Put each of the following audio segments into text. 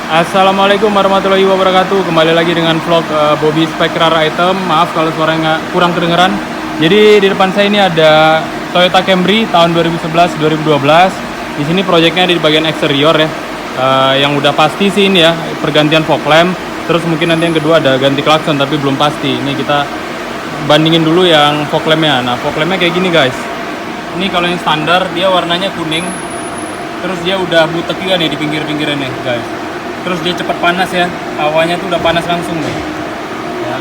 Assalamualaikum warahmatullahi wabarakatuh. Kembali lagi dengan vlog Bobby Spectral Item. Maaf kalau suaranya kurang kedengeran. Jadi di depan saya ini ada Toyota Camry tahun 2011-2012. Di sini proyeknya di bagian eksterior ya. Yang udah pasti sih ini ya, pergantian fog lamp. Terus mungkin nanti yang kedua ada ganti klakson tapi belum pasti. Ini kita bandingin dulu yang fog lampnya. Nah, fog lampnya kayak gini guys. Ini kalau yang standar dia warnanya kuning. Terus dia udah butek juga nih di pinggir-pinggirnya nih guys. Terus dia cepat panas ya, hawanya tuh udah panas langsung nih ya.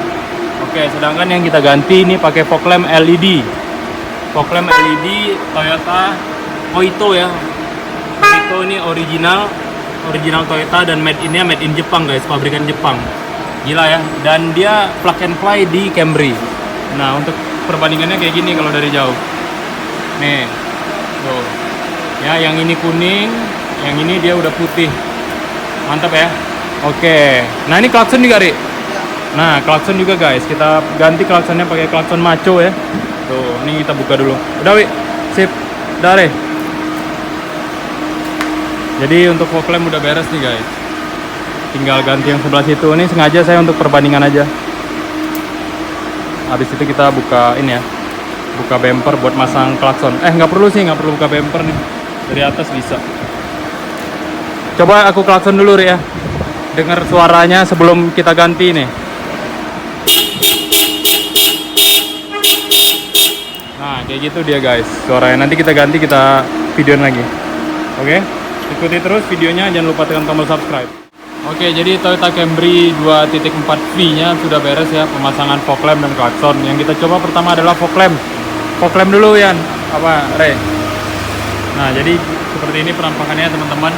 Oke, sedangkan yang kita ganti ini pakai fog lamp LED. Fog lamp LED Toyota Koito ya. Koito ini original Toyota dan made in Jepang guys, pabrikan Jepang. Gila ya, dan dia plug and play di Camry. Nah, untuk perbandingannya kayak gini kalau dari jauh. Nih, tuh. Ya, yang ini kuning, yang ini dia udah putih. Mantap ya. Oke. Nah, ini klakson juga, Ri. Nah, klakson juga guys. Kita ganti klaksonnya pakai klakson maco ya. Tuh, ini kita buka dulu. Udah, Wi. Sip. Udah, Ri. Jadi untuk fog lamp udah beres nih guys. Tinggal ganti yang sebelah situ. Ini sengaja saya untuk perbandingan aja. Habis itu kita buka ini ya. Buka bumper buat masang klakson. Nggak perlu sih, nggak perlu buka bumper nih. Dari atas bisa. Coba aku klakson dulu ya. Dengar suaranya sebelum kita ganti nih. Nah, kayak gitu dia guys suaranya. Nanti kita ganti, kita videoin lagi. Oke? Ikuti terus videonya, jangan lupa tekan tombol subscribe. Oke, jadi Toyota Camry 2.4V nya sudah beres ya, pemasangan fog lamp dan klakson. Yang kita coba pertama adalah fog lamp. Fog lamp dulu Yan. Apa, Re? Nah, jadi seperti ini penampakannya teman-teman.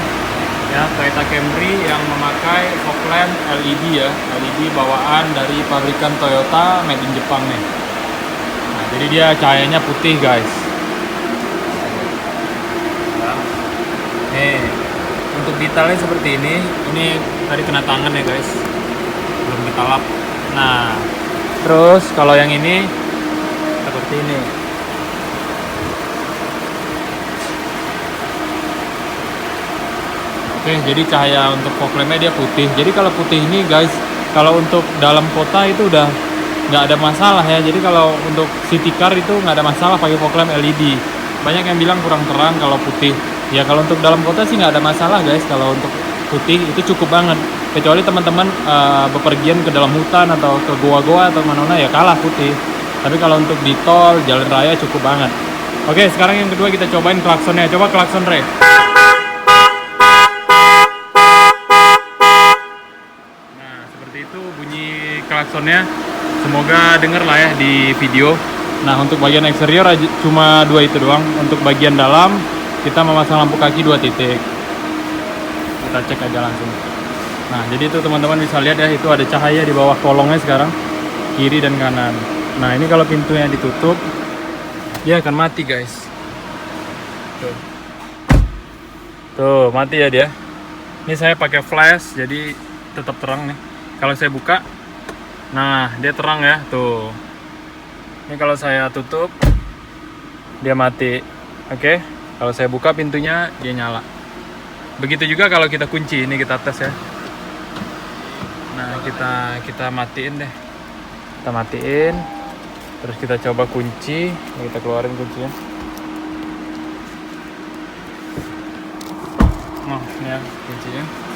Ya, Toyota Camry yang memakai fog lamp LED ya, LED bawaan dari pabrikan Toyota made in Jepang nih. Nah, jadi dia cahayanya putih guys. Nah, nih untuk detailnya seperti ini tadi kena tangan ya guys, belum kita lap. Nah, terus kalau yang ini seperti ini. Oke, jadi cahaya untuk fog lampnya dia putih. Jadi kalau putih ini guys, kalau untuk dalam kota itu udah nggak ada masalah ya. Jadi kalau untuk city car itu nggak ada masalah pakai fog lamp LED. Banyak yang bilang kurang terang kalau putih. Ya kalau untuk dalam kota sih nggak ada masalah guys. Kalau untuk putih itu cukup banget. Kecuali teman-teman bepergian ke dalam hutan atau ke goa-goa atau mana-mana ya kalah putih. Tapi kalau untuk di tol, jalan raya cukup banget. Oke, sekarang yang kedua kita cobain klaksonnya. Coba klakson Re. Itu bunyi klaksonnya, semoga denger lah ya di video. Nah, untuk bagian eksterior cuma dua itu doang. Untuk bagian dalam kita memasang lampu kaki 2 titik. Kita cek aja langsung. Nah, jadi itu teman-teman bisa lihat ya, itu ada cahaya di bawah kolongnya sekarang, kiri dan kanan. Nah, ini kalau pintunya ditutup dia akan mati guys. Tuh mati ya dia. Ini saya pakai flash jadi tetap terang nih. Kalau saya buka, nah dia terang ya, tuh. Ini kalau saya tutup, dia mati. Oke, kalau saya buka pintunya, dia nyala. Begitu juga kalau kita kunci, ini kita tes ya. Nah, kita matiin deh. Kita matiin, terus kita coba kunci, kita keluarin kuncinya. Nah, ini ya kuncinya.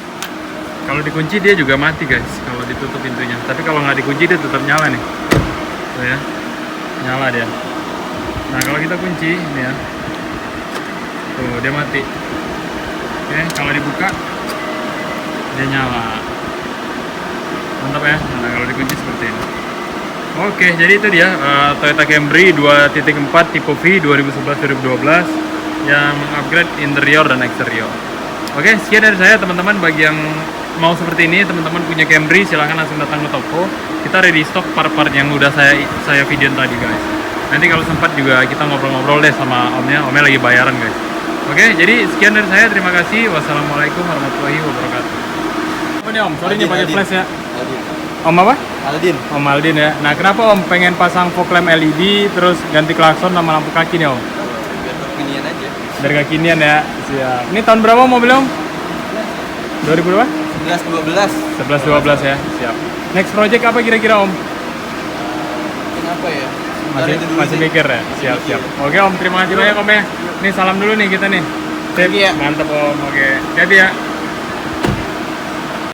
Kalau dikunci dia juga mati guys, kalau ditutup pintunya. Tapi kalau nggak dikunci dia tetap nyala nih. Tuh ya, nyala dia. Nah kalau kita kunci, ini ya, tuh dia mati. Oke, kalau dibuka dia nyala. Mantap ya. Nah kalau dikunci seperti ini. Oke, jadi itu dia Toyota Camry 2.4 tipe V 2011-2012 yang upgrade interior dan eksterior. Oke, sekian dari saya teman-teman. Bagi yang mau seperti ini, teman-teman punya Camry, silahkan langsung datang ke toko. Kita ready stock part-part yang udah saya videoin tadi guys. Nanti kalau sempat juga kita ngobrol-ngobrol deh sama omnya lagi bayaran guys. Oke, jadi sekian dari saya, terima kasih. Wassalamualaikum warahmatullahi wabarakatuh. Apa nih om? Sorry nih pakai flash ya. Om apa? Aldin. Om Aldin ya. Nah kenapa om pengen pasang fog lamp LED terus ganti klakson sama lampu kaki nih om? Biar kekinian aja. Dari kekinian ya. Siap. Ini tahun berapa mobilnya om? 2000 berapa? 11-12. 11-12 ya, siap. Next project apa kira-kira Om? Kenapa ya? Masih mikir ya? Siap. Oke Om, terima kasih banyak Om ya. Nih salam dulu nih kita nih. Sip, Iya. mantep Om, oke. Jadi ya.